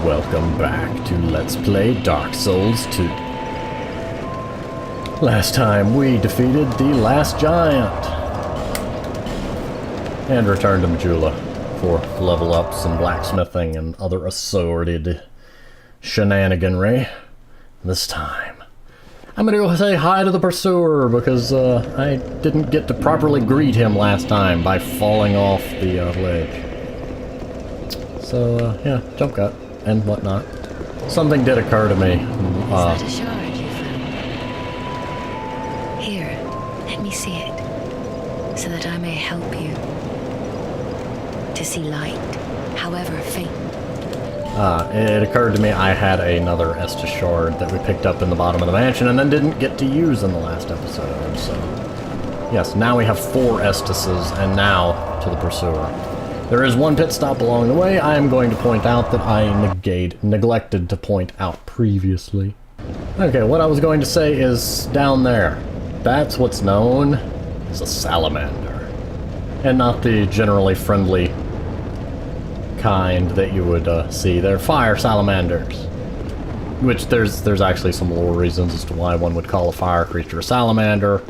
Welcome back to Let's Play Dark Souls 2. Last time we defeated the last giant. And returned to Majula for level ups and blacksmithing and other assorted shenaniganry. This time, I'm gonna go say hi to the pursuer because I didn't get to properly greet him last time by falling off the ledge. So, yeah, jump cut and whatnot. Something did occur to me. Is that a shard you found? Here, let me see it, so that I may help you to see light, however faint. It occurred to me I had another Estus shard that we picked up in the bottom of the mansion and then didn't get to use in the last episode, so... Yes, now we have 4 Estuses, and now to the pursuer. There is one pit stop along the way I am going to point out that I neglected to point out previously. Okay, what I was going to say is down there. That's what's known as a salamander. And not the generally friendly kind that you would see. They're fire salamanders. Which there's actually some lore reasons as to why one would call a fire creature a salamander.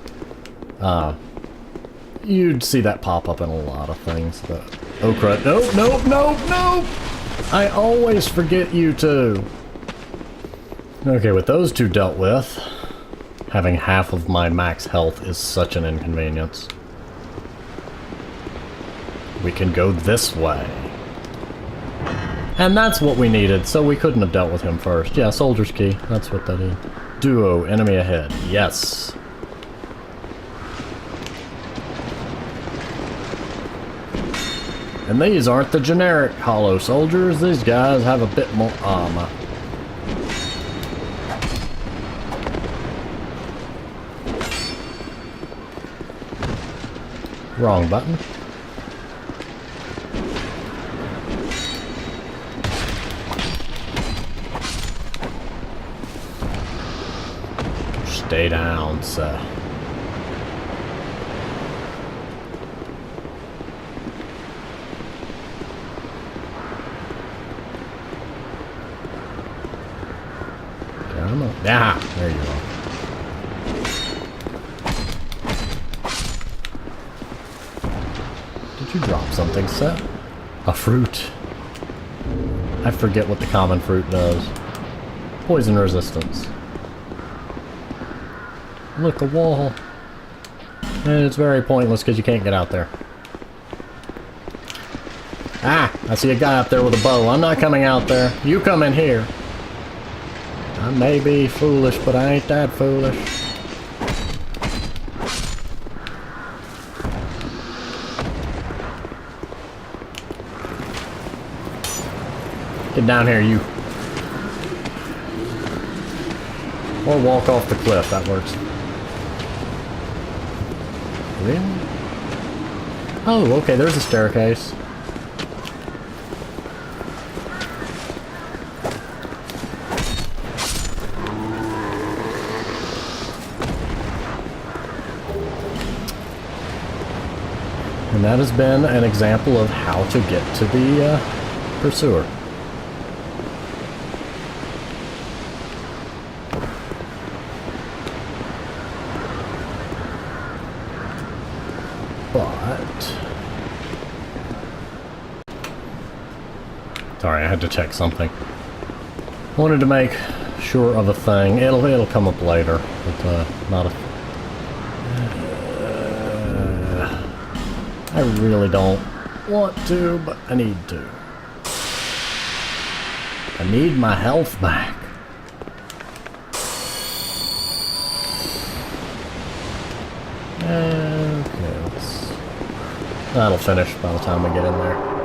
You'd see that pop up in a lot of things, but... Oh crap, nope, nope, nope, nope! I always forget you two. Okay, with those two dealt with, having half of my max health is such an inconvenience. We can go this way. And that's what we needed, so we couldn't have dealt with him first. Yeah, soldier's key, that's what that is. Duo, enemy ahead, yes. And these aren't the generic hollow soldiers, these guys have a bit more armor. Wrong button. Stay down, sir. Yeah, there you go. Did you drop something, sir? A fruit. I forget what the common fruit does. Poison resistance. Look, a wall. And it's very pointless because you can't get out there. Ah! I see a guy up there with a bow. I'm not coming out there. You come in here. I may be foolish, but I ain't that foolish. Get down here, you. Or walk off the cliff, that works. Really? Oh, okay, there's a staircase. And that has been an example of how to get to the pursuer. But... Sorry, I had to check something. Wanted to make sure of a thing. It'll come up later, but not a... I really don't want to, but I need to. I need my health back. Okay, that'll finish by the time we get in there.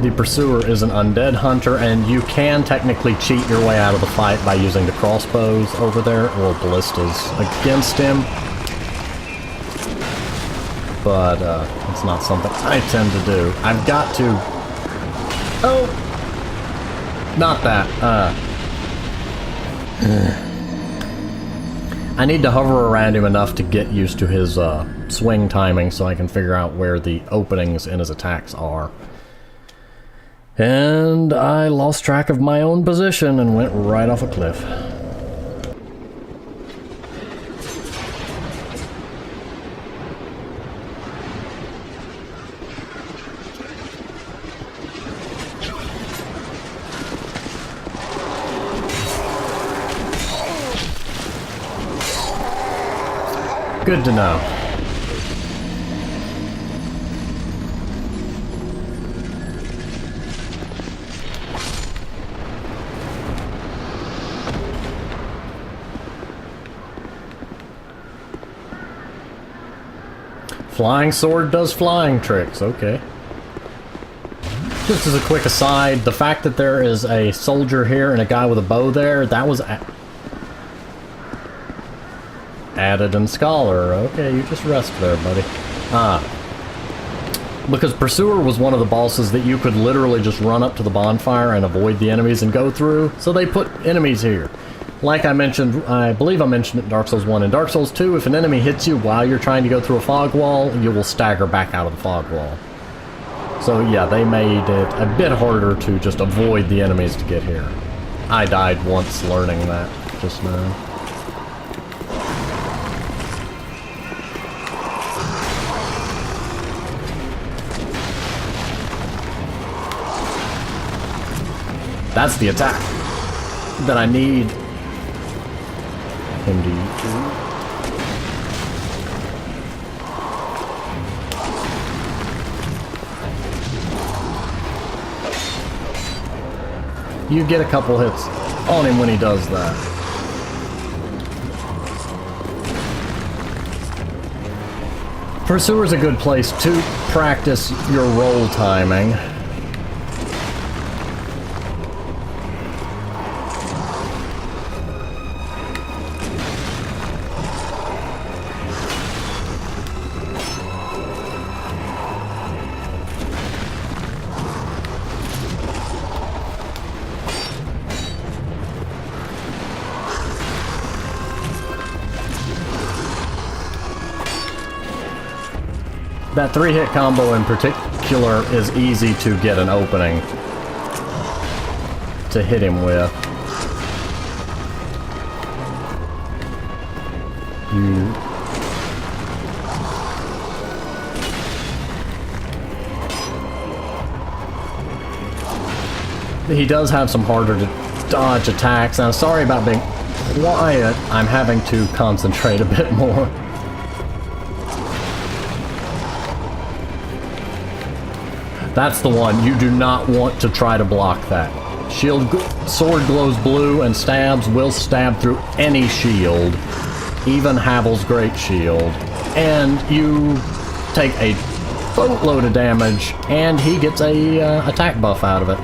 The Pursuer is an undead hunter, and you can technically cheat your way out of the fight by using the crossbows over there, or ballistas against him. But, it's not something I tend to do. I've got to... Oh! Not that, I need to hover around him enough to get used to his, swing timing so I can figure out where the openings in his attacks are. And I lost track of my own position and went right off a cliff. Good to know. Flying sword does flying tricks, okay. Just as a quick aside, the fact that there is a soldier here and a guy with a bow there, that was added in Scholar. Okay, you just rest there, buddy. Because Pursuer was one of the bosses that you could literally just run up to the bonfire and avoid the enemies and go through, so they put enemies here. Like I mentioned, I believe I mentioned it in Dark Souls 1. In Dark Souls 2, if an enemy hits you while you're trying to go through a fog wall, you will stagger back out of the fog wall. So yeah, they made it a bit harder to just avoid the enemies to get here. I died once learning that just now. That's the attack that I need him to use. You get a couple hits on him when he does that. Pursuer's a good place to practice your roll timing. That 3-hit combo in particular is easy to get an opening to hit him with. He does have some harder to dodge attacks, and I'm sorry about being quiet. I'm having to concentrate a bit more. That's the one. You do not want to try to block that. Sword glows blue and stabs will stab through any shield, even Havel's Great Shield. And you take a boatload of damage, and he gets a attack buff out of it.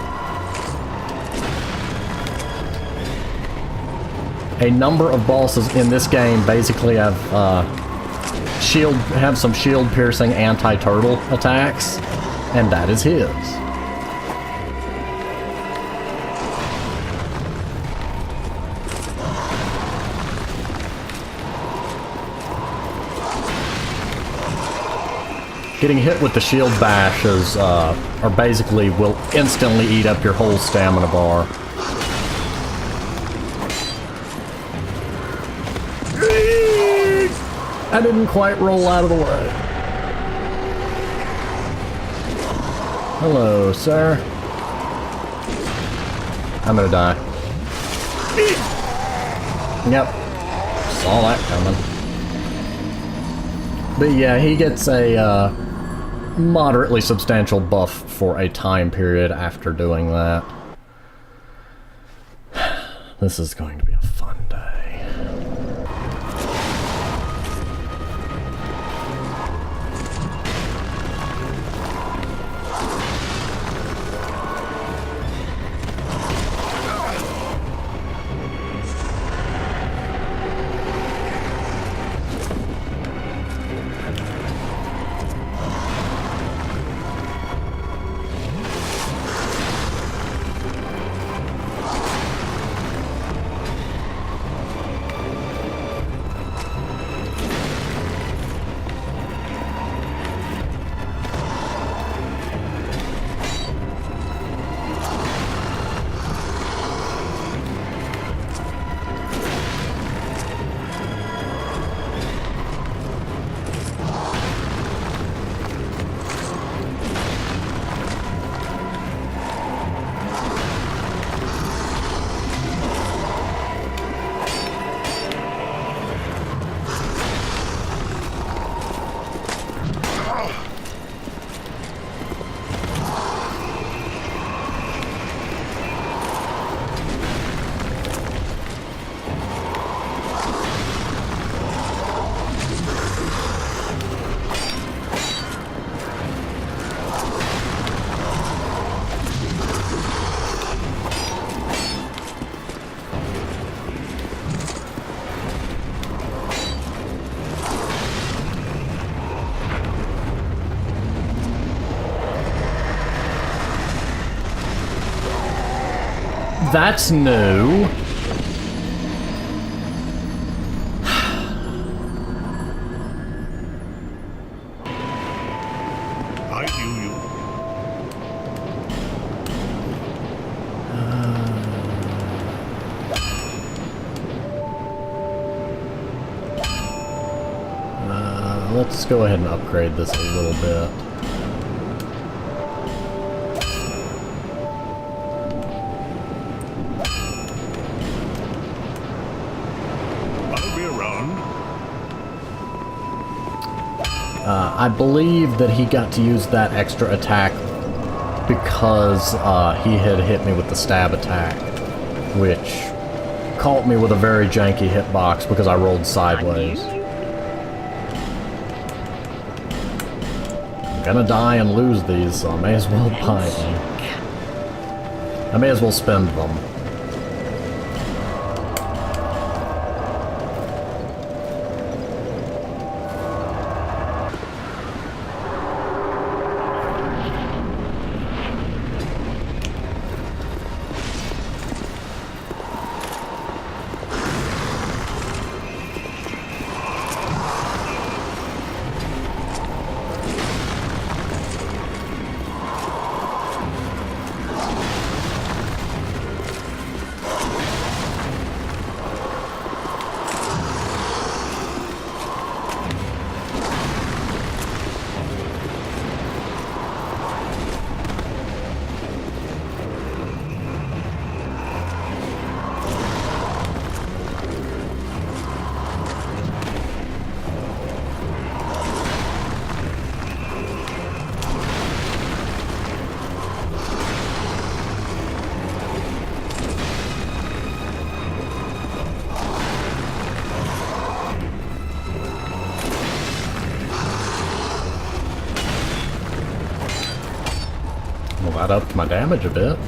A number of bosses in this game basically have some shield piercing anti-turtle attacks. And that is his. Getting hit with the shield bashes are basically will instantly eat up your whole stamina bar. I didn't quite roll out of the way. Hello, sir. I'm gonna die. Yep. Saw that coming. But yeah, he gets a moderately substantial buff for a time period after doing that. This is going to be a fun day. That's new. I knew you. Let's go ahead and upgrade this a little bit. I'll be around. I believe that he got to use that extra attack because he had hit me with the stab attack, which caught me with a very janky hitbox because I rolled sideways. I'm gonna die and lose these, so I may as well buy them. I may as well spend them. Well, that upped my damage a bit.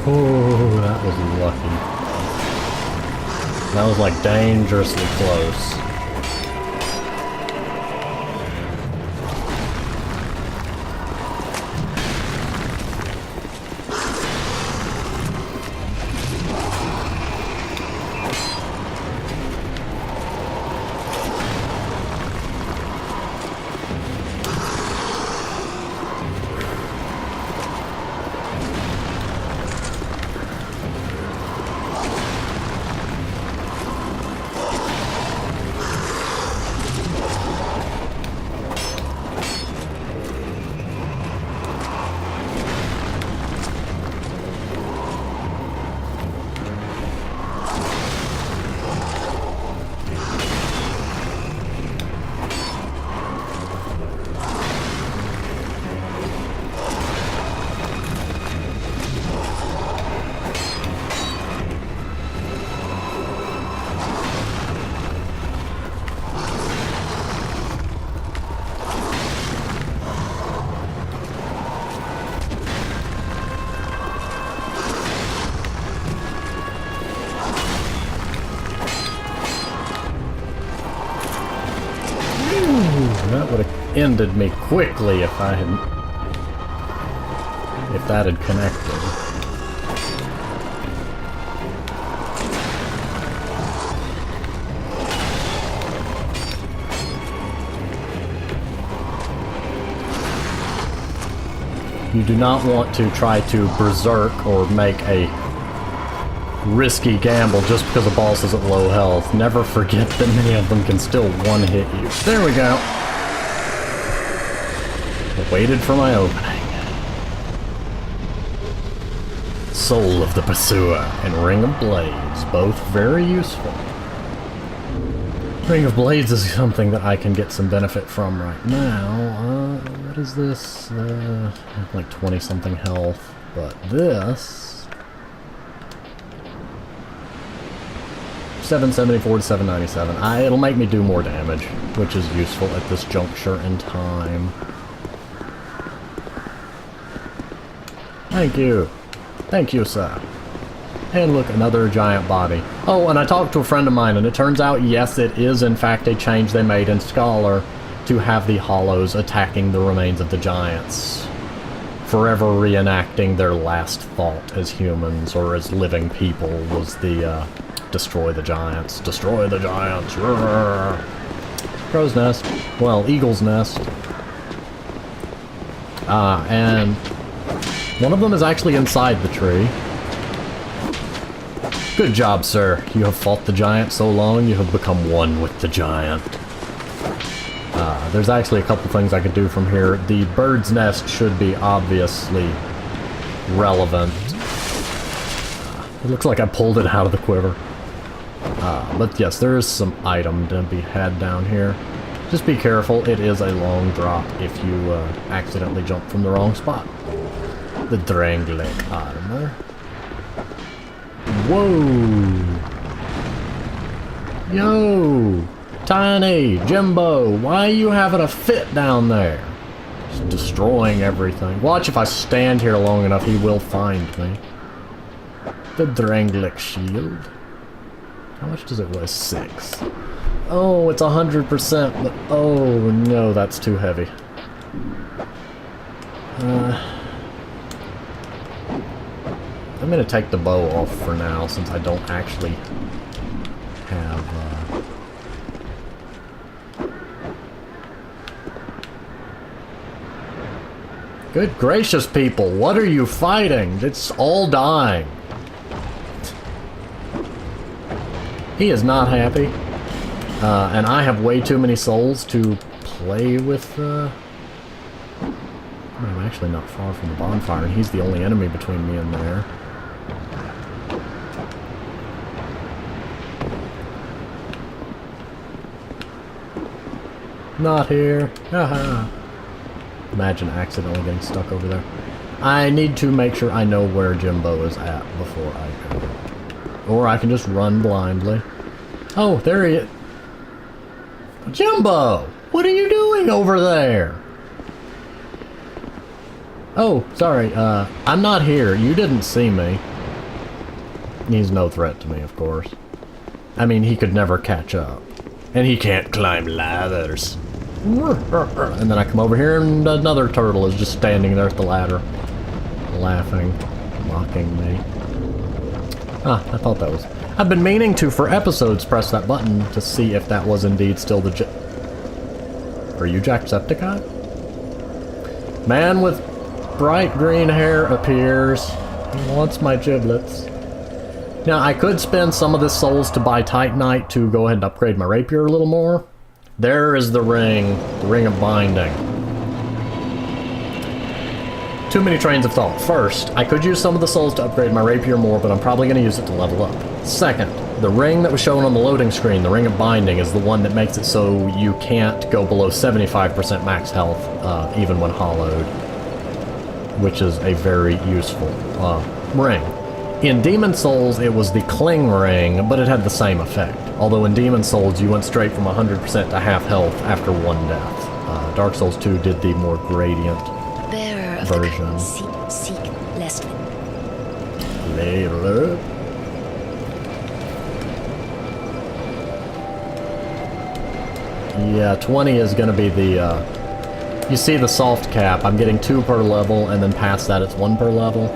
Oh, that was lucky. That was like dangerously close. That would have ended me quickly if I had... if that had connected. You do not want to try to berserk or make a risky gamble just because a boss is at low health. Never forget that many of them can still one-hit you. There we go. I waited for my opening. Soul of the Pursuer and Ring of Blades, both very useful. Ring of Blades is something that I can get some benefit from right now. What is this? Like 20-something health, but this... 774 to 797. It'll make me do more damage, which is useful at this juncture in time. Thank you. Thank you, sir. And look, another giant body. Oh, and I talked to a friend of mine, and it turns out, yes, it is in fact a change they made in Scholar to have the Hollows attacking the remains of the giants. Forever reenacting their last thought as humans, or as living people, was the, destroy the giants. Destroy the giants. Roar. Crow's nest. Well, eagle's nest. And one of them is actually inside the tree. Good job, sir. You have fought the giant so long, you have become one with the giant. There's actually a couple things I could do from here. The bird's nest should be obviously relevant. It looks like I pulled it out of the quiver. But yes, there is some item to be had down here. Just be careful, it is a long drop if you accidentally jump from the wrong spot. The Drangleic armor. Whoa! Yo! Tiny! Jimbo! Why are you having a fit down there? Just destroying everything. Watch, if I stand here long enough, he will find me. The Drangleic shield. How much does it weigh? 6. Oh, it's 100%, but oh no, that's too heavy. I'm gonna take the bow off for now, since I don't actually have, Good gracious, people, what are you fighting? It's all dying. He is not happy. And I have way too many souls to play with, I'm actually not far from the bonfire, and he's the only enemy between me and there. Not here. Haha. Imagine accidentally getting stuck over there. I need to make sure I know where Jimbo is at before I go. Or I can just run blindly. Oh, there he is. Jimbo! What are you doing over there? Oh, sorry, I'm not here. You didn't see me. He's no threat to me, of course. I mean, he could never catch up. And he can't climb ladders. And then I come over here and another turtle is just standing there at the ladder. Laughing. Mocking me. Ah, I thought that was... I've been meaning to, for episodes, press that button to see if that was indeed still the Are you Jacksepticeye? Man with bright green hair appears. He wants my giblets. Now, I could spend some of this souls to buy Titanite to go ahead and upgrade my rapier a little more. There is the ring of binding. Too many trains of thought. First, I could use some of the souls to upgrade my rapier more, but I'm probably going to use it to level up. Second, the ring that was shown on the loading screen, the ring of binding, is the one that makes it so you can't go below 75% max health, even when hollowed, which is a very useful ring. In Demon Souls, it was the Cling Ring, but it had the same effect. Although in Demon Souls, you went straight from 100% to half health after one death. Dark Souls 2 did the more gradient Bearer of version. the seek lest. Later. Yeah, 20 is going to be the, you see the soft cap. I'm getting 2 per level, and then past that it's 1 per level.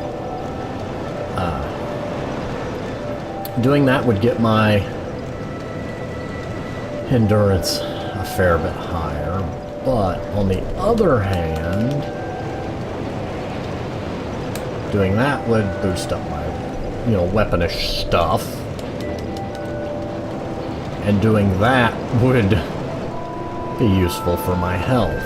Doing that would get my endurance a fair bit higher, but on the other hand, Doing that would boost up my, weaponish stuff. And doing that would be useful for my health.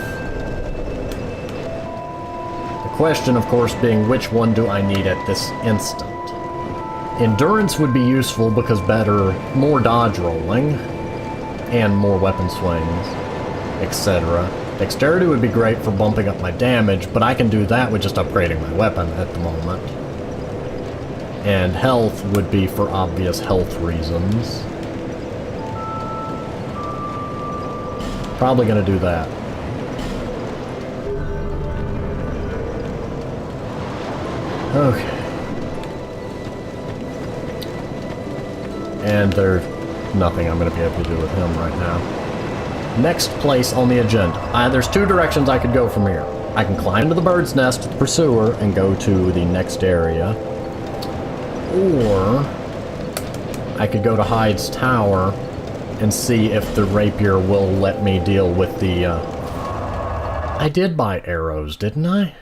The question, of course, being which one do I need at this instant? Endurance would be useful because more dodge rolling, and more weapon swings, etc. Dexterity would be great for bumping up my damage, but I can do that with just upgrading my weapon at the moment. And health would be for obvious health reasons. Probably gonna do that. Okay. And there's nothing I'm gonna be able to do with him right now. Next place on the agenda. There's two directions I could go from here. I can climb to the bird's nest, the pursuer, and go to the next area. Or I could go to Hyde's Tower and see if the rapier will let me deal with the, I did buy arrows, didn't I?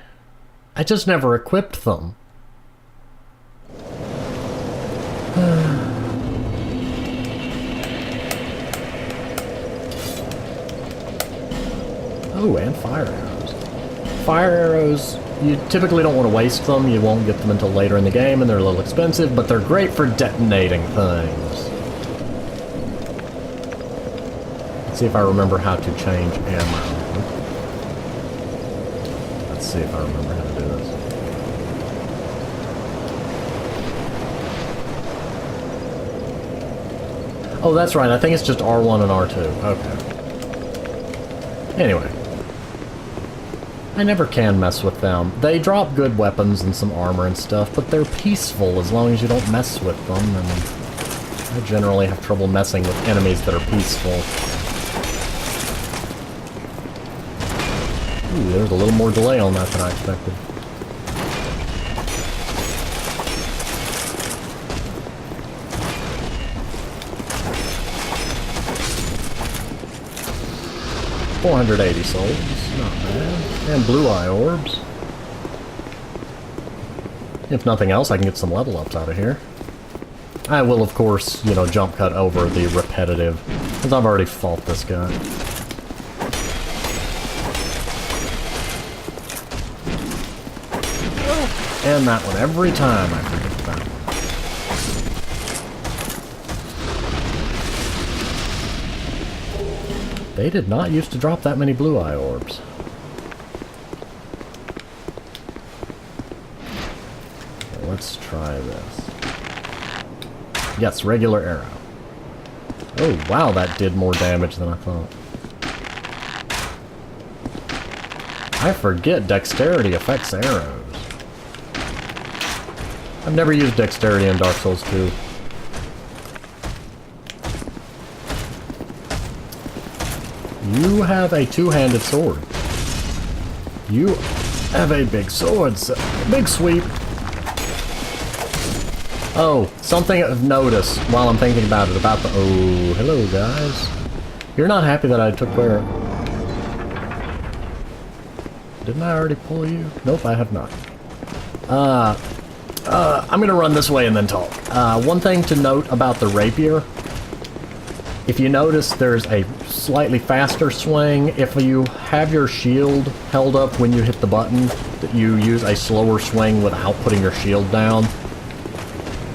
I just never equipped them. Oh, and fire arrows. Fire arrows, you typically don't want to waste them. You won't get them until later in the game, and they're a little expensive, but they're great for detonating things. Let's see if I remember how to change ammo. Let's see if I remember how to do this. Oh, that's right. I think it's just R1 and R2. Okay. Anyway. I never can mess with them. They drop good weapons and some armor and stuff, but they're peaceful as long as you don't mess with them, and I generally have trouble messing with enemies that are peaceful. Ooh, there's a little more delay on that than I expected. $480 souls, not bad. And blue eye orbs. If nothing else, I can get some level ups out of here. I will, of course, jump cut over the repetitive, because I've already fought this guy. And that one, every time I forget that one. They did not used to drop that many blue eye orbs. Okay, let's try this. Yes, regular arrow. Oh, wow, that did more damage than I thought. I forget dexterity affects arrows. I've never used dexterity in Dark Souls 2. You have a two-handed sword. You have a big sword, so big sweep. Oh, something I've noticed while I'm thinking about it, about the... Oh, hello, guys. You're not happy that I took where... Didn't I already pull you? Nope, I have not. I'm gonna run this way and then talk. One thing to note about the rapier. If you notice, there's a slightly faster swing. If you have your shield held up when you hit the button, that you use a slower swing without putting your shield down.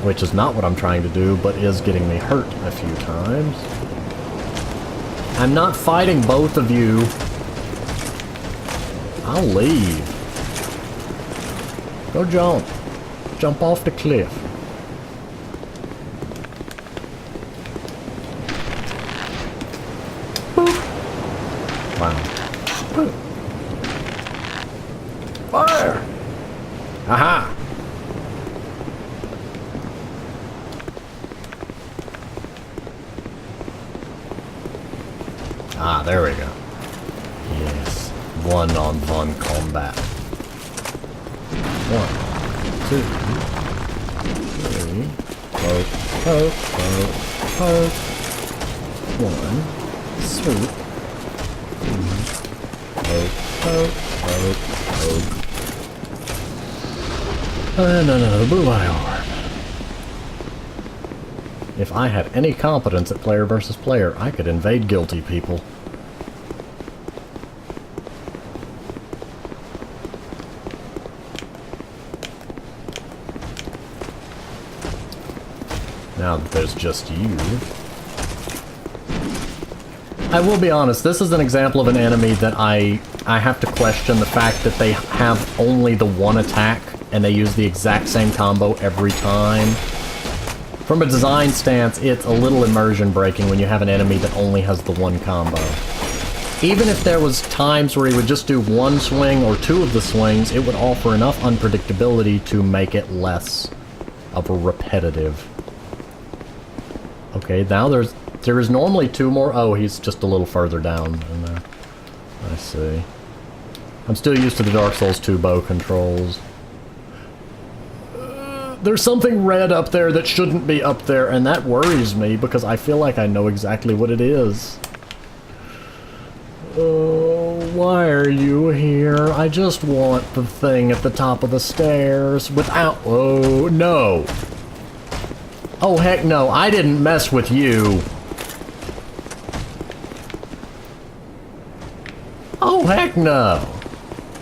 Which is not what I'm trying to do, but is getting me hurt a few times. I'm not fighting both of you. I'll leave. Go jump. Jump off the cliff. Boop. Wow. Boop. Fire! Aha! Ah, there we go. Yes. One-on-one combat. 1, 2, 3. Poke, poke, poke, poke. 1. Swoop. Poke, poke, poke, poke. No, the blue eye orb. If I had any competence at player versus player, I could invade guilty people. Now that there's just you. I will be honest, this is an example of an enemy that I have to question the fact that they have only the one attack and they use the exact same combo every time. From a design stance, it's a little immersion breaking when you have an enemy that only has the one combo. Even if there was times where he would just do one swing or two of the swings, it would offer enough unpredictability to make it less of a repetitive. Okay, now there is normally two more. Oh, he's just a little further down in there. I see. I'm still used to the Dark Souls 2 bow controls. There's something red up there that shouldn't be up there, and that worries me because I feel like I know exactly what it is. Oh, why are you here? I just want the thing at the top of the stairs without... Oh, no. Oh, heck no. I didn't mess with you. Oh, heck no.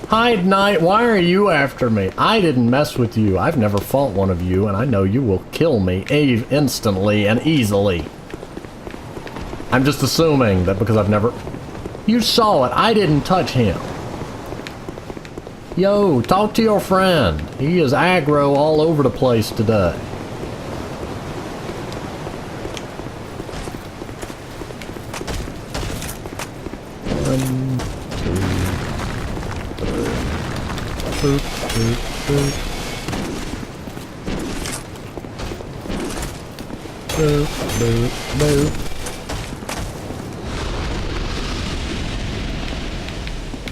Hyde Knight, why are you after me? I didn't mess with you. I've never fought one of you, and I know you will kill me instantly and easily. I'm just assuming that because I've never... You saw it. I didn't touch him. Yo, talk to your friend. He is aggro all over the place today. Boop, boop, boop. Boop, boop, boop.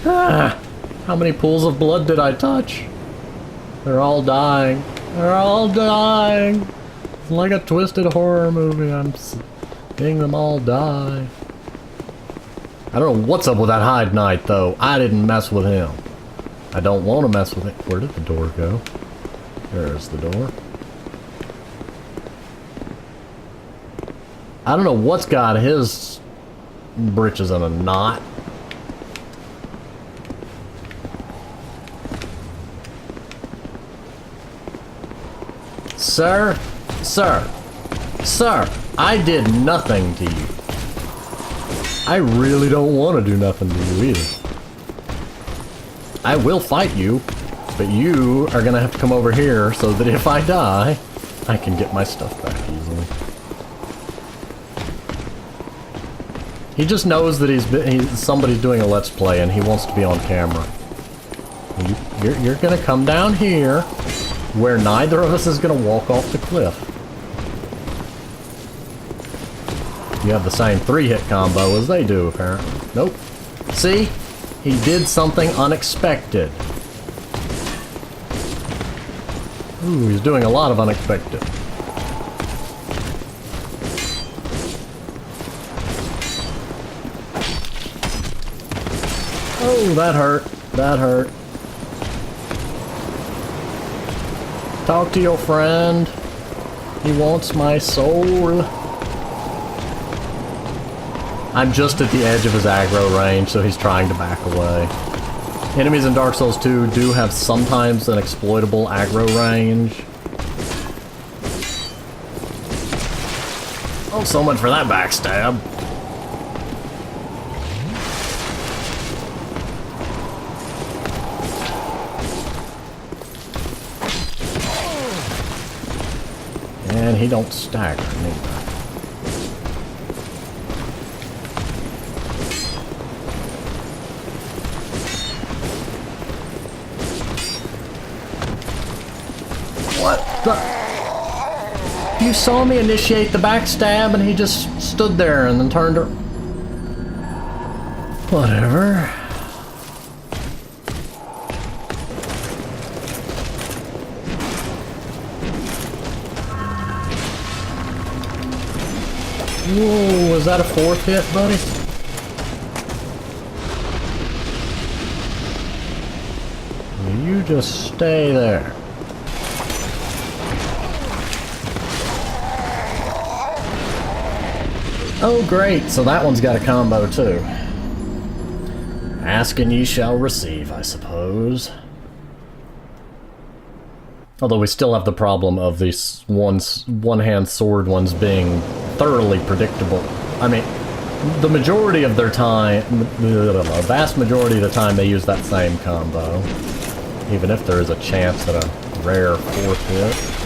Ah! How many pools of blood did I touch? They're all dying. They're all dying. It's like a twisted horror movie. I'm seeing them all die. I don't know what's up with that Hyde Knight, though. I didn't mess with him. I don't want to mess with it. Where did the door go? There's the door. I don't know what's got his britches in a knot. Sir? Sir? Sir, I did nothing to you. I really don't want to do nothing to you either. I will fight you, but you are gonna have to come over here so that if I die, I can get my stuff back easily. He just knows that somebody's doing a Let's Play and he wants to be on camera. You're gonna come down here where neither of us is gonna walk off the cliff. You have the same 3-hit combo as they do, apparently. Nope. See? He did something unexpected. Ooh, he's doing a lot of unexpected. Oh, that hurt. That hurt. Talk to your friend. He wants my soul. I'm just at the edge of his aggro range, so he's trying to back away. Enemies in Dark Souls 2 do have sometimes an exploitable aggro range. Oh, so much for that backstab. And he don't stagger neither. What the? You saw me initiate the backstab and he just stood there and then turned her. Whatever. Whoa, was that a 4th hit, buddy? You just stay there. Oh, great. So that one's got a combo, too. Ask and ye shall receive, I suppose. Although we still have the problem of these one-hand sword ones being thoroughly predictable. I mean, the majority of their time, a vast majority of the time, they use that same combo. Even if there is a chance at a rare fourth hit.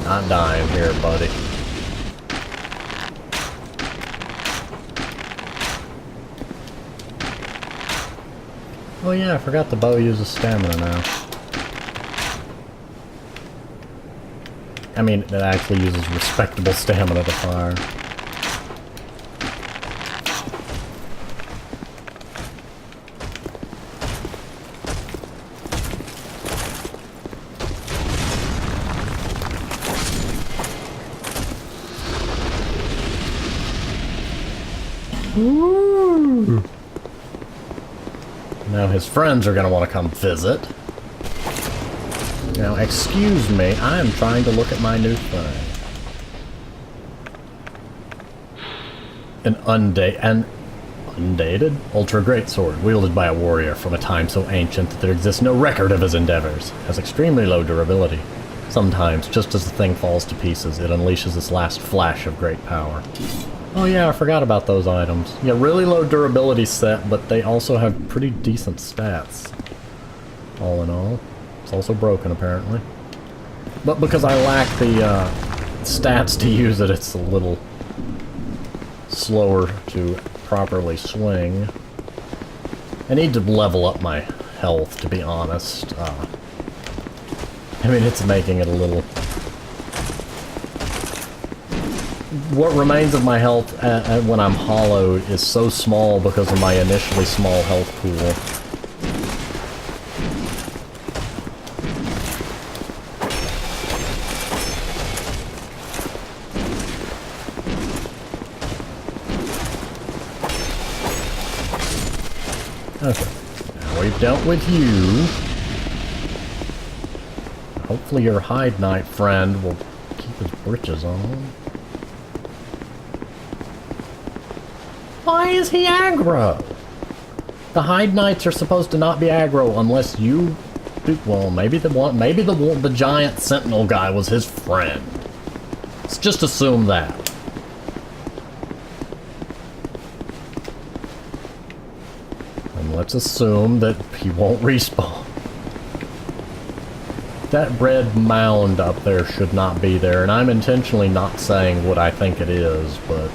Not dying here, buddy. Oh yeah, I forgot the bow uses stamina now. I mean, it actually uses respectable stamina to fire. Ooh. Now his friends are gonna want to come visit. Now, excuse me, I am trying to look at my new thing. An undated ultra greatsword wielded by a warrior from a time so ancient that there exists no record of his endeavors. Has extremely low durability. Sometimes, just as the thing falls to pieces, it unleashes its last flash of great power. Oh yeah, I forgot about those items. Yeah, really low durability set, but they also have pretty decent stats. All in all. It's also broken, apparently. But because I lack the stats to use it, it's a little slower to properly swing. I need to level up my health, to be honest. I mean, it's making it a little... What remains of my health when I'm hollowed is so small because of my initially small health pool. Okay, now we've dealt with you. Hopefully your Hide Knight friend will keep his britches on. Why is he aggro? The Hide Knights are supposed to not be aggro unless you do. Well, maybe the giant sentinel guy was his friend. Let's just assume that. And let's assume that he won't respawn. That red mound up there should not be there, and I'm intentionally not saying what I think it is, but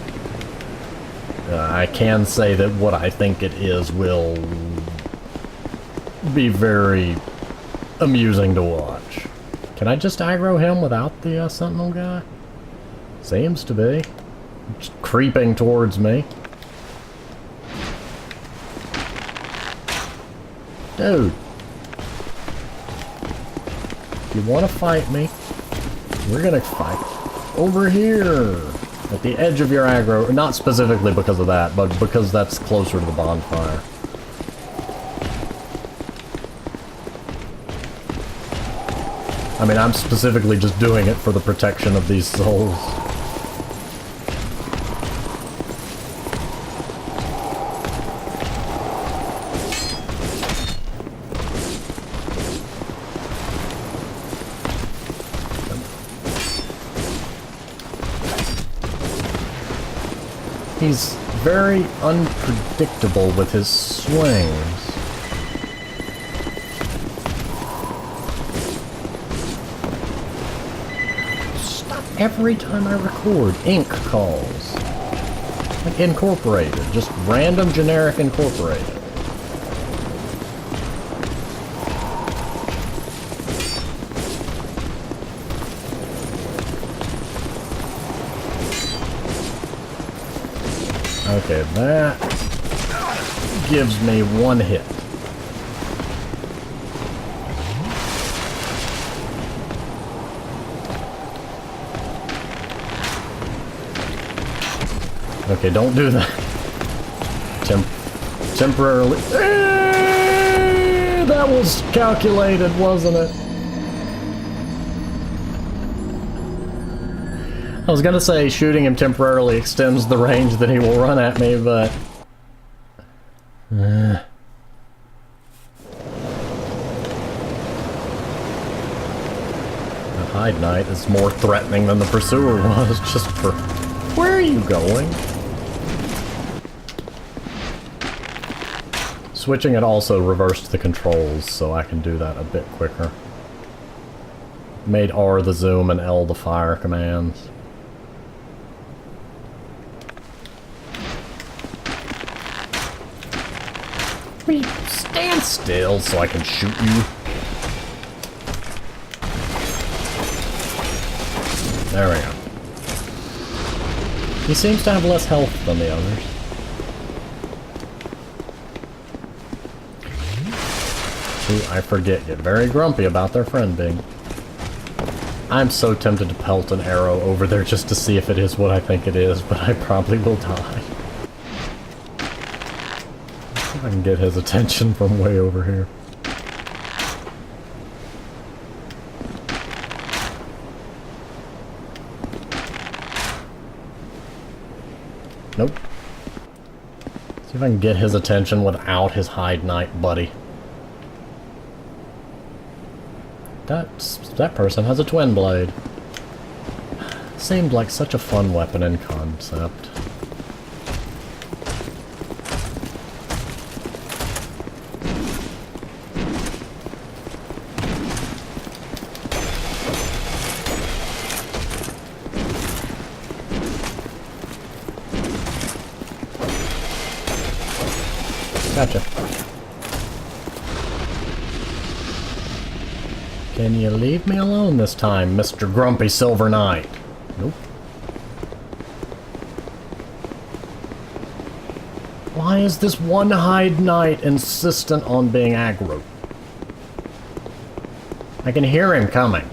I can say that what I think it is will be very amusing to watch. Can I just aggro him without the sentinel guy? Seems to be. Just creeping towards me. Dude. If you want to fight me, we're gonna fight over here. At the edge of your aggro, not specifically because of that, but because that's closer to the bonfire. I mean, I'm specifically just doing it for the protection of these souls. He's very unpredictable with his swings. Stop every time I record. Ink calls. Like incorporated. Just random generic incorporated. Okay, that gives me one hit. Okay, don't do that. Temporarily. That was calculated, wasn't it? I was gonna say shooting him temporarily extends the range that he will run at me, but... The Hide Knight is more threatening than the Pursuer was, just for... Where are you going? Switching it also reversed the controls, so I can do that a bit quicker. Made R the zoom and L the fire commands. Will you stand still so I can shoot you? There we go. He seems to have less health than the others. Who, I forget, get very grumpy about their friend being. I'm so tempted to pelt an arrow over there just to see if it is what I think it is, but I probably will die. I can get his attention from way over here. Nope. See if I can get his attention without his Hide Knight buddy. That person has a twin blade. Seemed like such a fun weapon in concept. Gotcha. Can you leave me alone this time, Mr. Grumpy Silver Knight? Nope. Why is this one Hide Knight insistent on being aggro? I can hear him coming.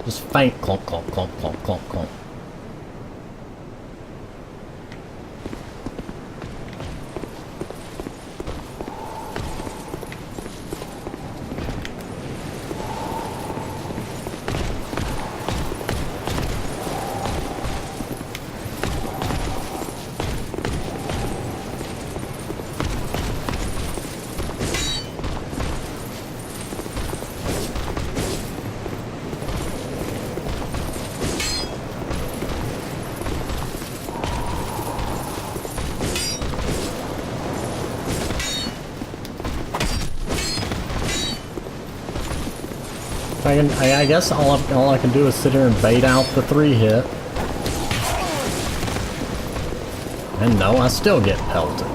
Just faint clunk, clunk, clunk, clunk, clunk, clunk. I guess all I can do is sit here and bait out the 3-hit. And no, I still get pelted.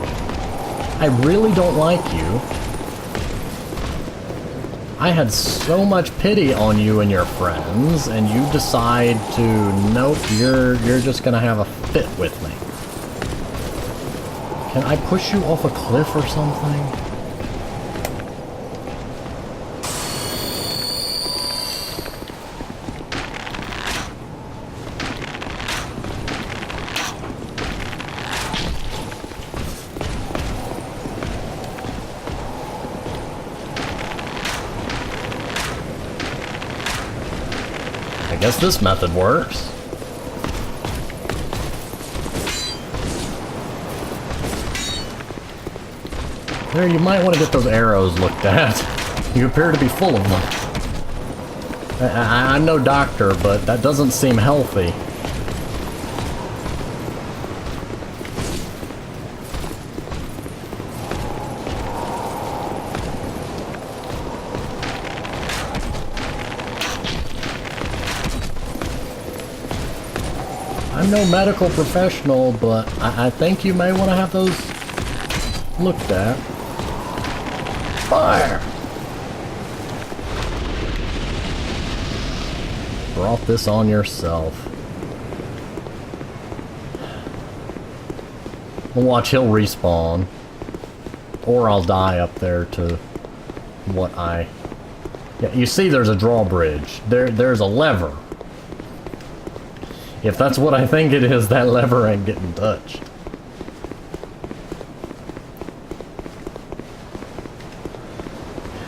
I really don't like you. I had so much pity on you and your friends, and you decide to, nope, you're just gonna have a fit with me. Can I push you off a cliff or something? I guess this method works. There, you might want to get those arrows looked at. You appear to be full of them. I'm no doctor, but that doesn't seem healthy. I'm no medical professional, but I think you may want to have those looked at. Fire! Brought this on yourself. We'll watch, he'll respawn. Or I'll die up there to what I... Yeah, you see there's a drawbridge. There's a lever. If that's what I think it is, that lever ain't getting touched.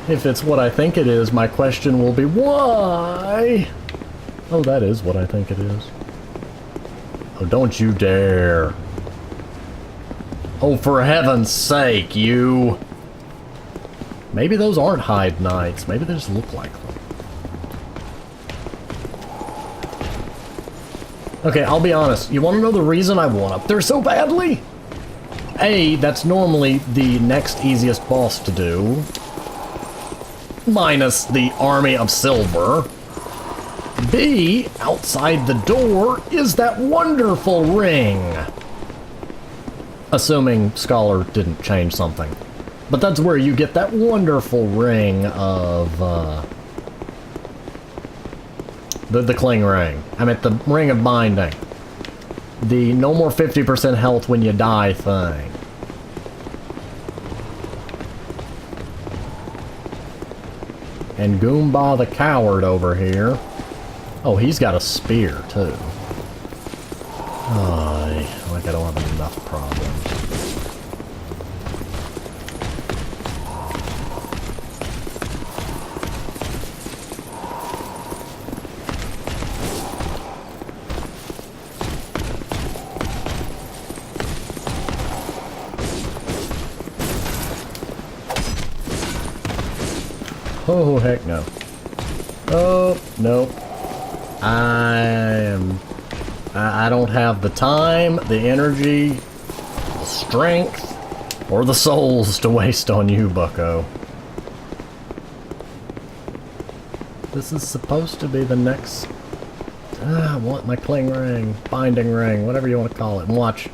If it's what I think it is, my question will be, why? Oh, that is what I think it is. Oh, don't you dare. Oh, for heaven's sake, you. Maybe those aren't Hyde Knights. Maybe they just look like them. Okay, I'll be honest. You want to know the reason I want up there so badly? A, that's normally the next easiest boss to do. Minus the Army of Silver. B, outside the door is that wonderful ring. Assuming Scholar didn't change something. But that's where you get that wonderful ring of, the Cling Ring. I mean, the Ring of Binding. The no more 50% health when you die thing. And Goomba the Coward over here. Oh, he's got a spear, too. Oh, like I don't have enough problems. Oh, heck no. Oh, nope. I don't have the time, the energy, the strength, or the souls to waste on you, bucko. This is supposed to be the next... I want my Cling Ring, Binding Ring, whatever you want to call it. And watch,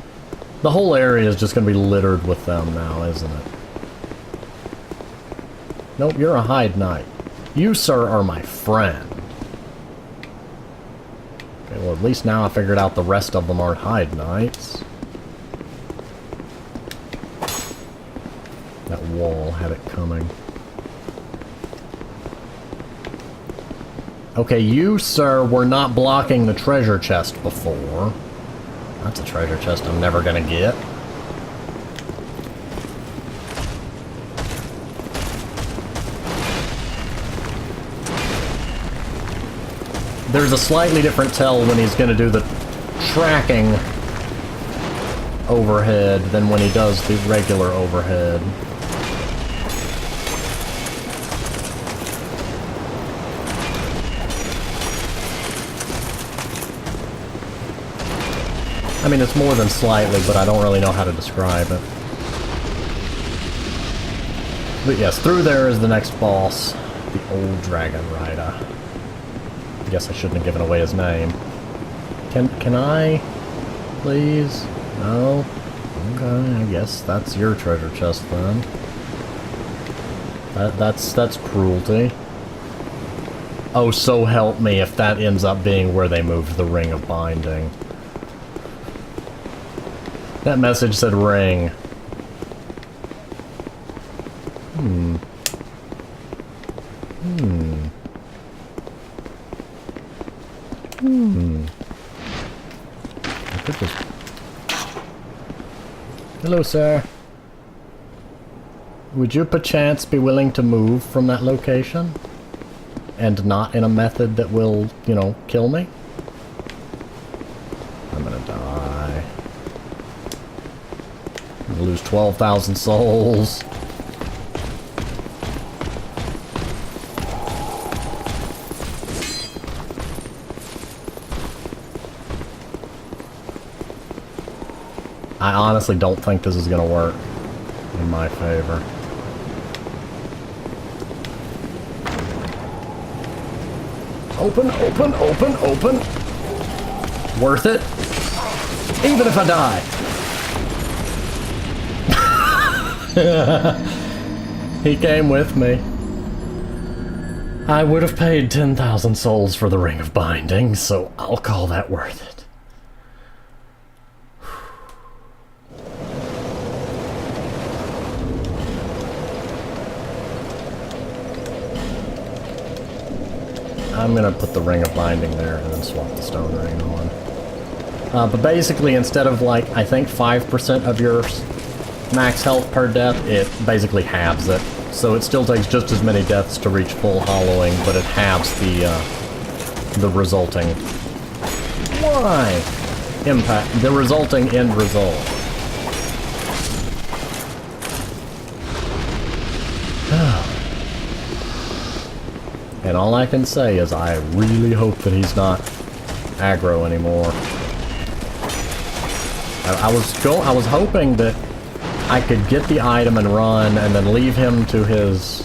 the whole area is just going to be littered with them now, isn't it? Nope, you're a Hyde Knight. You, sir, are my friend. Okay, well, at least now I figured out the rest of them aren't Hyde Knights. That wall had it coming. Okay, you, sir, were not blocking the treasure chest before. That's a treasure chest I'm never gonna get. There's a slightly different tell when he's going to do the tracking overhead than when he does the regular overhead. I mean, it's more than slightly, but I don't really know how to describe it. But yes, through there is the next boss, the old Dragon Rider. I guess I shouldn't have given away his name. Can I? Please? No? Okay, I guess that's your treasure chest then. That's cruelty. Oh, so help me if that ends up being where they moved the Ring of Binding. That message said ring. I could just... Hello, sir. Would you perchance be willing to move from that location? And not in a method that will, you know, kill me? I'm gonna die. I'm gonna lose 12,000 souls. I honestly don't think this is gonna work in my favor. Open, open, open, open. Worth it. Even if I die. He came with me. I would have paid 10,000 souls for the Ring of Binding, so I'll call that worth it. I'm gonna put the Ring of Binding there and then swap the stone ring on. But basically, instead of like, I think 5% of your max health per death, it basically halves it. So it still takes just as many deaths to reach full hollowing, but it halves the resulting... Why? Impact. The resulting end result. And all I can say is I really hope that he's not aggro anymore. I was hoping that I could get the item and run, and then leave him to his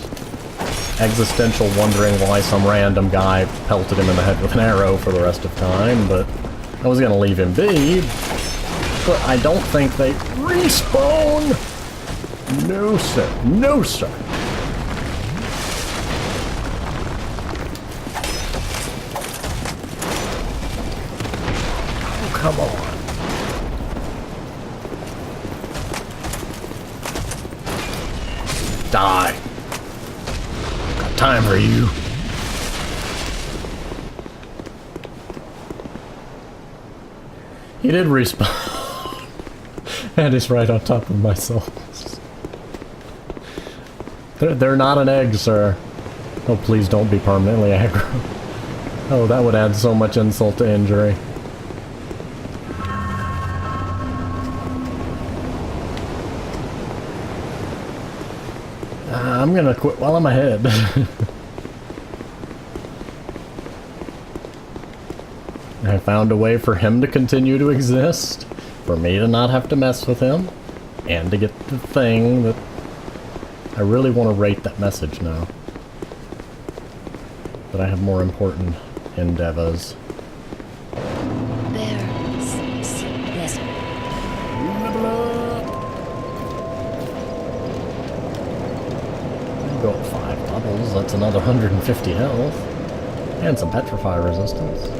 existential wondering why some random guy pelted him in the head with an arrow for the rest of time, but I was gonna leave him be. But I don't think they respawn! No, sir. No, sir. Oh, come on. Die. Got time for you. He did respawn. And he's right on top of my souls. They're not an egg, sir. Oh, please don't be permanently aggro. Oh, that would add so much insult to injury. I'm gonna quit while I'm ahead. I found a way for him to continue to exist, for me to not have to mess with him, and to get the thing that... I really want to rate that message now. But I have more important endeavors. Go up 5 levels, that's another 150 health. And some petrify resistance.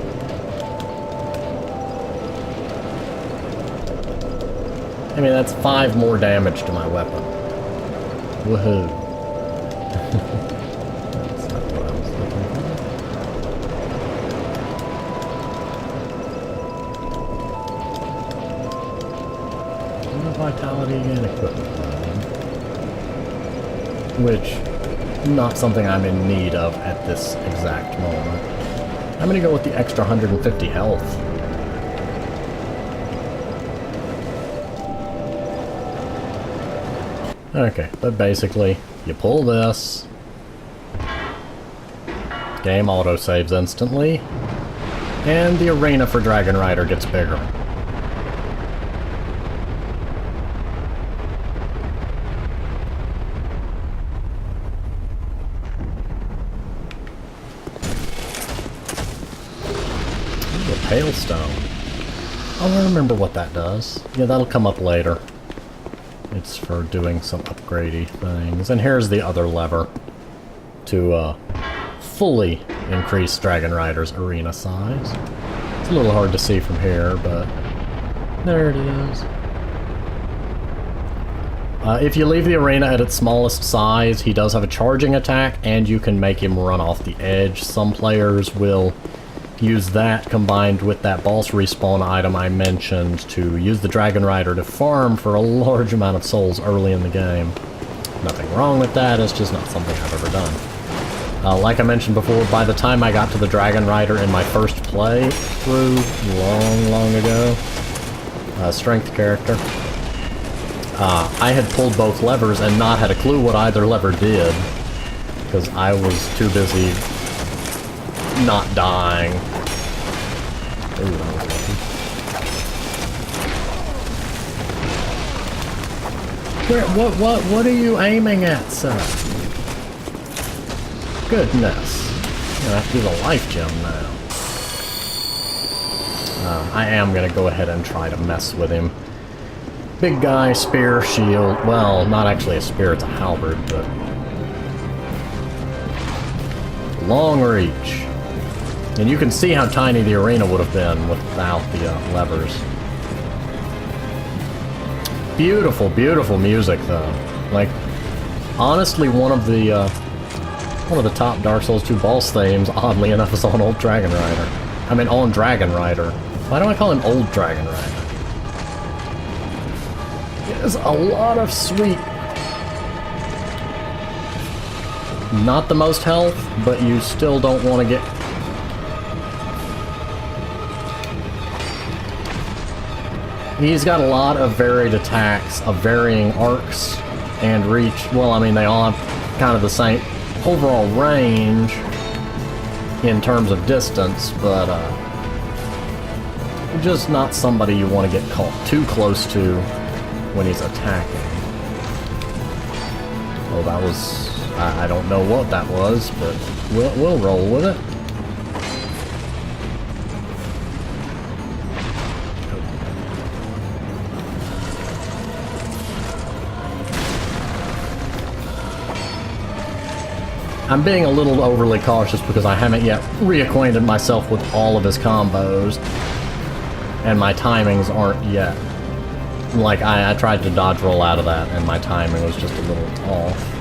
I mean, that's 5 more damage to my weapon. Woohoo. That's not what I was looking for. Vitality and equipment level. Which... not something I'm in need of at this exact moment. I'm gonna go with the extra 150 health. Okay, but basically, you pull this, game autosaves instantly, and the arena for Dragon Rider gets bigger. Hailstone. Oh, I remember what that does. Yeah, that'll come up later. It's for doing some upgradey things. And here's the other lever to fully increase Dragon Rider's arena size. It's a little hard to see from here, but there it is. If you leave the arena at its smallest size, he does have a charging attack, and you can make him run off the edge. Some players will use that combined with that boss respawn item I mentioned to use the Dragon Rider to farm for a large amount of souls early in the game. Nothing wrong with that, it's just not something I've ever done. Like I mentioned before, by the time I got to the Dragon Rider in my first playthrough, long ago, strength character, I had pulled both levers and not had a clue what either lever did, because I was too busy not dying. Ooh, that was lucky. What are you aiming at, sir? Goodness. I'm gonna have to do the life gem now. I am gonna go ahead and try to mess with him. Big guy, spear, shield. Well, not actually a spear, it's a halberd, but... long reach. And you can see how tiny the arena would have been without the levers. Beautiful, beautiful music, though. Like, honestly, one of the top Dark Souls 2 boss themes, oddly enough, is on Old Dragon Rider. I mean, on Dragon Rider. Why do I call him Old Dragon Rider? is a lot of sweet. Not the most health, but you still don't want to get... He's got a lot of varied attacks of varying arcs and reach. Well, I mean, they all have kind of the same overall range in terms of distance, but just not somebody you want to get caught too close to when he's attacking. Oh, that was... I don't know what that was, but we'll roll with it. I'm being a little overly cautious because I haven't yet reacquainted myself with all of his combos, and my timings aren't yet. Like, I tried to dodge roll out of that, and my timing was just a little off.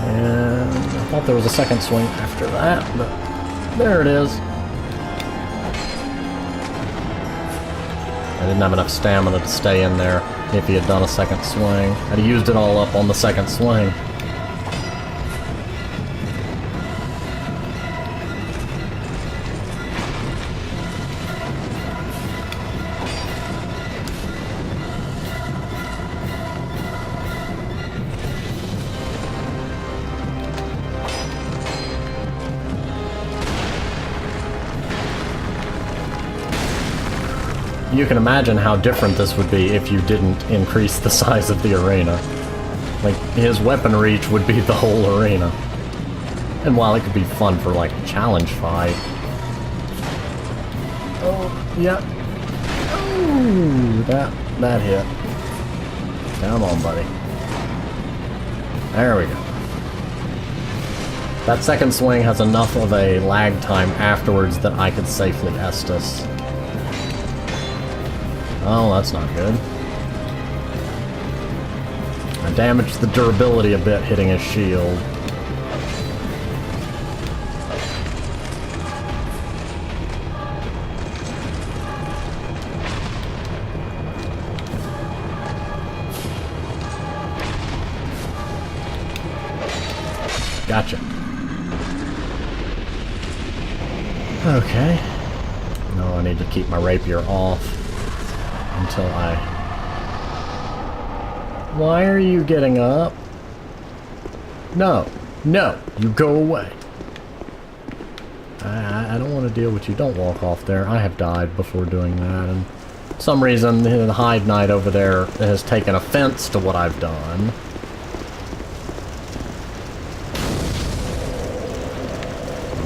And I thought there was a second swing after that, but there it is. I didn't have enough stamina to stay in there if he had done a second swing. I'd have used it all up on the second swing. You can imagine how different this would be if you didn't increase the size of the arena. Like, his weapon reach would be the whole arena. And while it could be fun for, like, a challenge fight... Oh, yeah. Ooh, that hit. Come on, buddy. There we go. That second swing has enough of a lag time afterwards that I could safely Estus. Oh, that's not good. I damaged the durability a bit hitting his shield. Gotcha. Okay. No, I need to keep my rapier off. Until I... Why are you getting up? No. No. You go away. I don't want to deal with you. Don't walk off there. I have died before doing that, and for some reason the Hide Knight over there has taken offense to what I've done.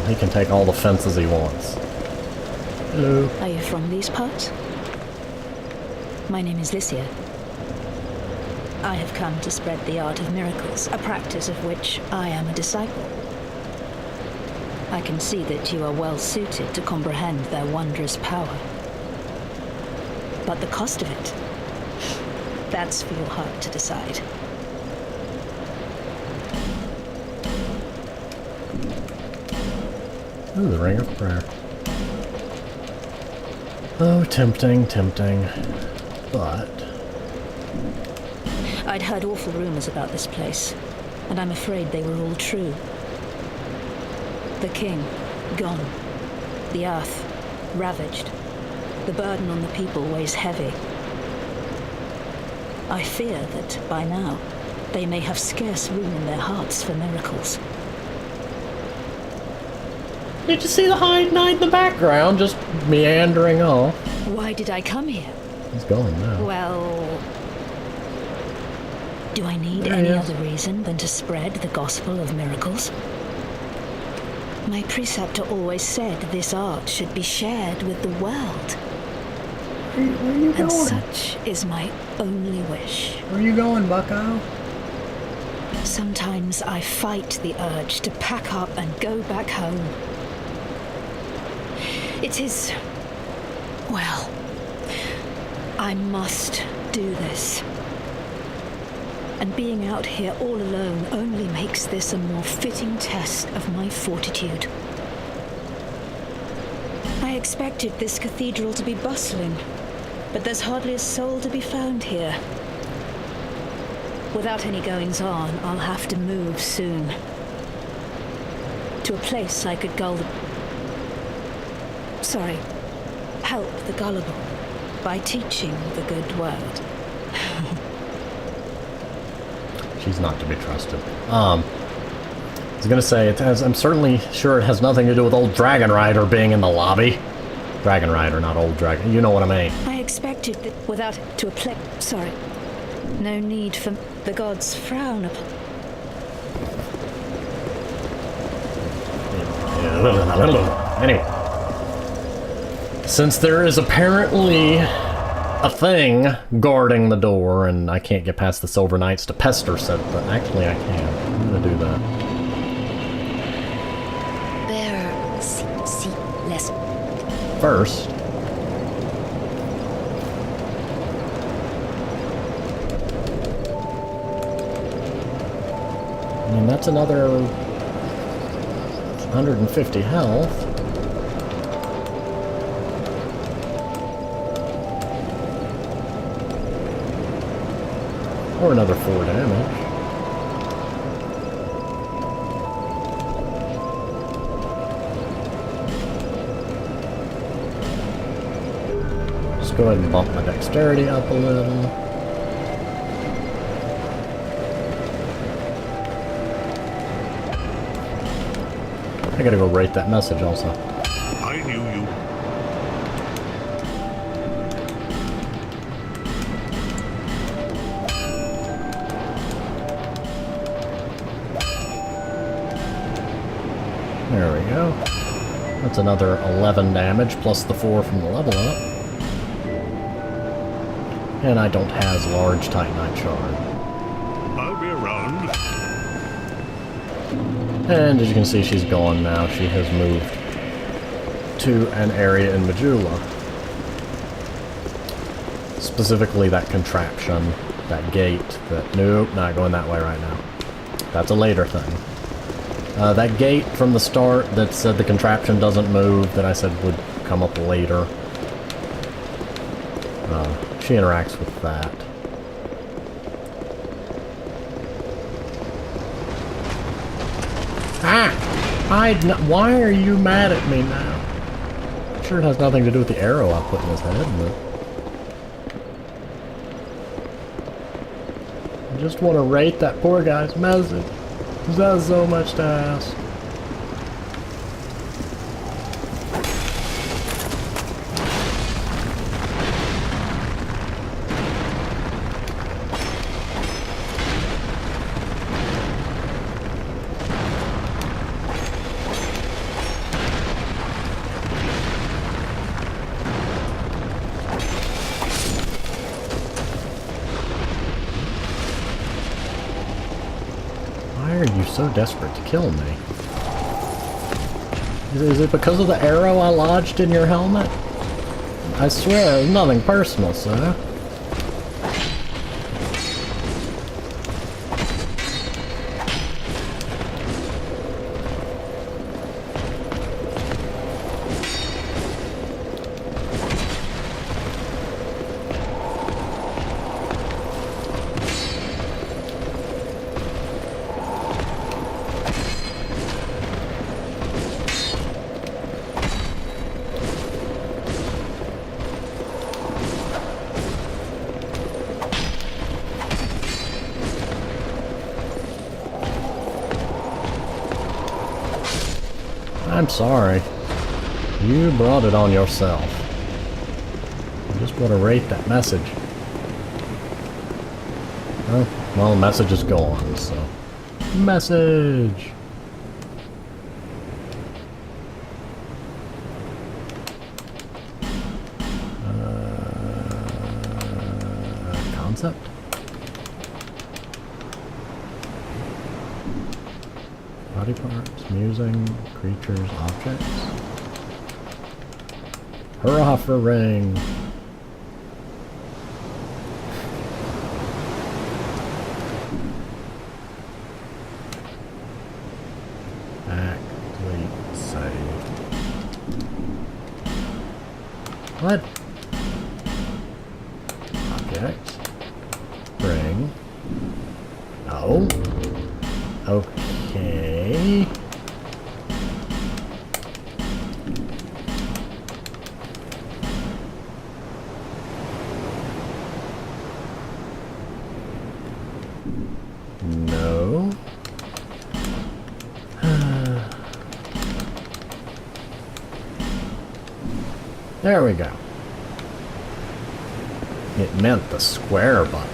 He can take all the fences he wants. Hello. Are you from these parts? My name is Lycia. I have come to spread the art of miracles, a practice of which I am a disciple. I can see that you are well suited to comprehend their wondrous power. But the cost of it, that's for your heart to decide. Ooh, the Ring of Prayer. Oh, tempting, tempting. But... I'd heard awful rumors about this place, and I'm afraid they were all true. The king, gone. The earth, ravaged. The burden on the people weighs heavy. I fear that, by now, they may have scarce room in their hearts for miracles. Did you see the Hide Knight in the background, just meandering off? Why did I come here? He's gone now. Well... Do I need There any he is. other reason than to spread the gospel of miracles? My preceptor always said this art should be shared with the world. Where are you And going? such is my only wish. Where are you going, bucko? Sometimes I fight the urge to pack up and go back home. It is... well... I must do this. And being out here all alone only makes this a more fitting test of my fortitude. expected this cathedral to be bustling, but there's hardly a soul to be found here. Without any goings-on, I'll have to move soon. To a place I could help the gullible by teaching the good word. She's not to be trusted. I was gonna say, I'm certainly sure it has nothing to do with old Dragon Rider being in the lobby. Dragon Rider, not old Dragon. You know what I mean. I expected that no need for the gods frown upon. Anyway. Since there is apparently a thing guarding the door, and I can't get past the Silver Knights to pester said, but actually I can. I'm gonna do that. Less. First, I mean, that's another 150 health. Or another 4 damage. Just go ahead and bump my dexterity up a little. I gotta go rate that message also. I knew you. There we go. That's another 11 damage, plus the 4 from the level up. And I don't have large Titanite shard. I'll be around. And as you can see, she's gone now. She has moved to an area in Majula. Specifically that contraption, that gate, nope, not going that way right now. That's a later thing. That gate from the start that said the contraption doesn't move, that I said would come up later. She interacts with that. Ah! Why are you mad at me now? I'm sure it has nothing to do with the arrow I put in his head, but... I just want to rate that poor guy's message. Is that so much to ask? Why are you so desperate to kill me? Is it because of the arrow I lodged in your helmet? I swear, it's nothing personal, sir. I'm sorry. You brought it on yourself. I just want to rate that message. Oh, well, the message is gone, so... Message! Concept? Body parts, musing, creatures, objects. Hurrah for ring! Back, delete, save. What? Object. Ring. No. Okay. No. There we go. It meant the square button.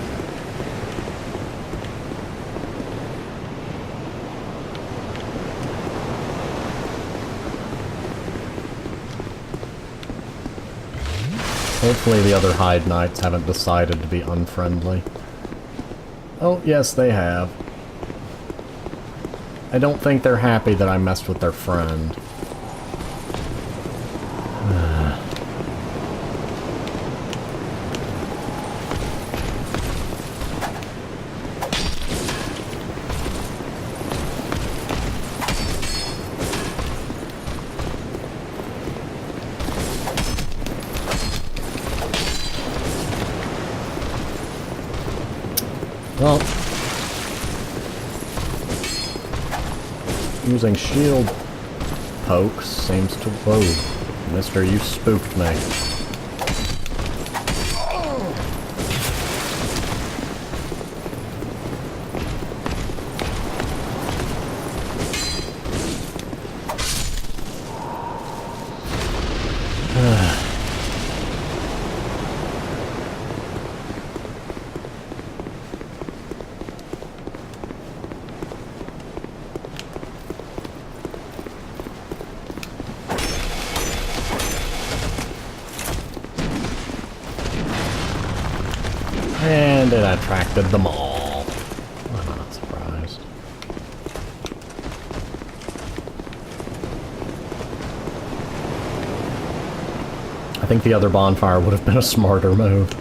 Hopefully the other Hyde Knights haven't decided to be unfriendly. Oh, yes, they have. I don't think they're happy that I messed with their friend. Well, using shield pokes seems to... Whoa, mister, you spooked me. And it attracted them all. I'm not surprised. I think the other bonfire would have been a smarter move.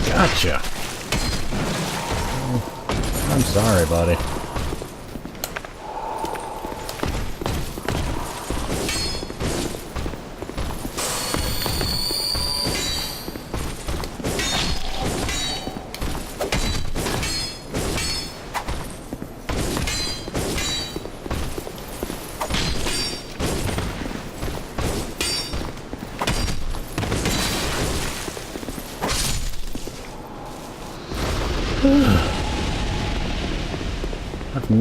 Gotcha. I'm sorry, buddy.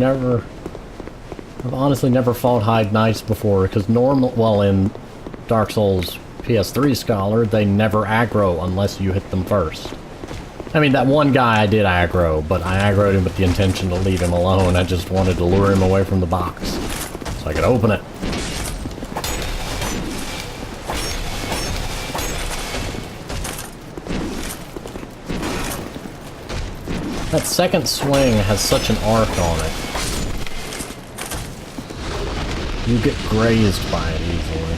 I've honestly never fought Hyde Knights before, because well, in Dark Souls PS3 Scholar, they never aggro unless you hit them first. I mean, that one guy I did aggro, but I aggroed him with the intention to leave him alone. I just wanted to lure him away from the box, so I could open it. That second swing has such an arc on it. You get grazed by it easily.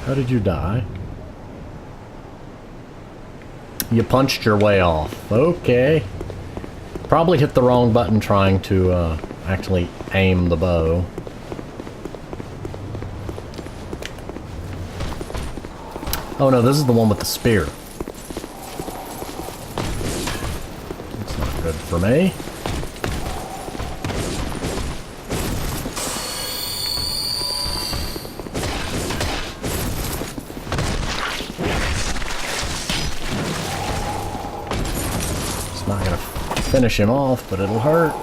How did you die? You punched your way off. Okay. Probably hit the wrong button trying to actually aim the bow. Oh no, this is the one with the spear. That's not good for me. It's not gonna finish him off, but it'll hurt.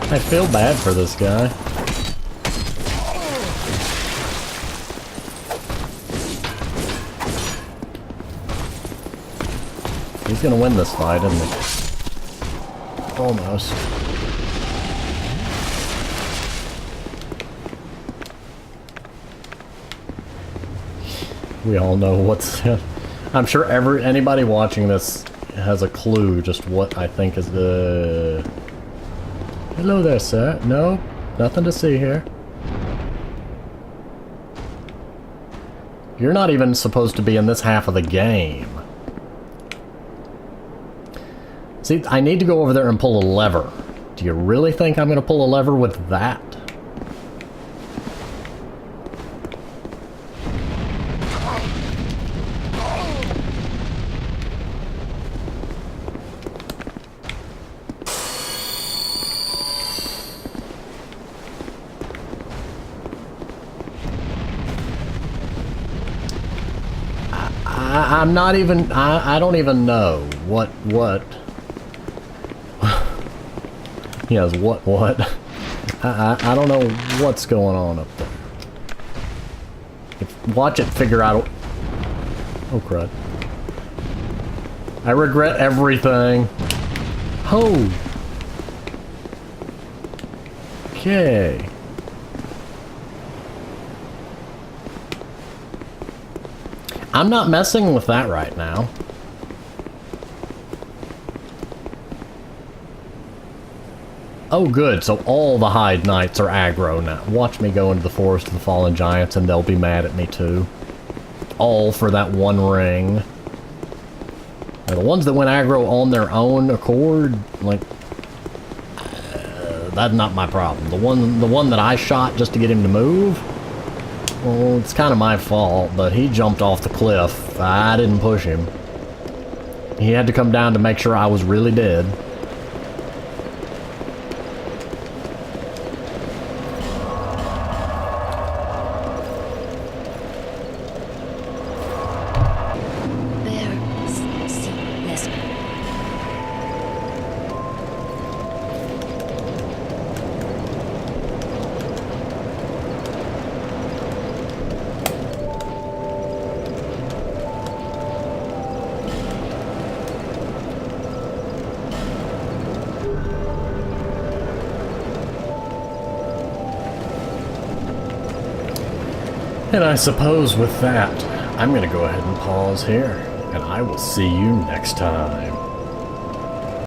I feel bad for this guy. He's gonna win this fight, isn't he? Almost. We all know what's... I'm sure anybody watching this has a clue just what I think is the... Hello there, sir. No, nothing to see here. You're not even supposed to be in this half of the game. See, I need to go over there and pull a lever. Do you really think I'm going to pull a lever with that? I'm not even, I don't even know what. Yes, what? I don't know what's going on up there. Watch it figure out. Oh, crud. I regret everything. Oh. Okay. I'm not messing with that right now. Oh good, so all the Hyde Knights are aggro now. Watch me go into the Forest of the Fallen Giants and they'll be mad at me too. All for that one ring. Now, the ones that went aggro on their own accord, like... that's not my problem. The one that I shot just to get him to move... Well, it's kind of my fault, but he jumped off the cliff. I didn't push him. He had to come down to make sure I was really dead. And I suppose with that, I'm going to go ahead and pause here, and I will see you next time.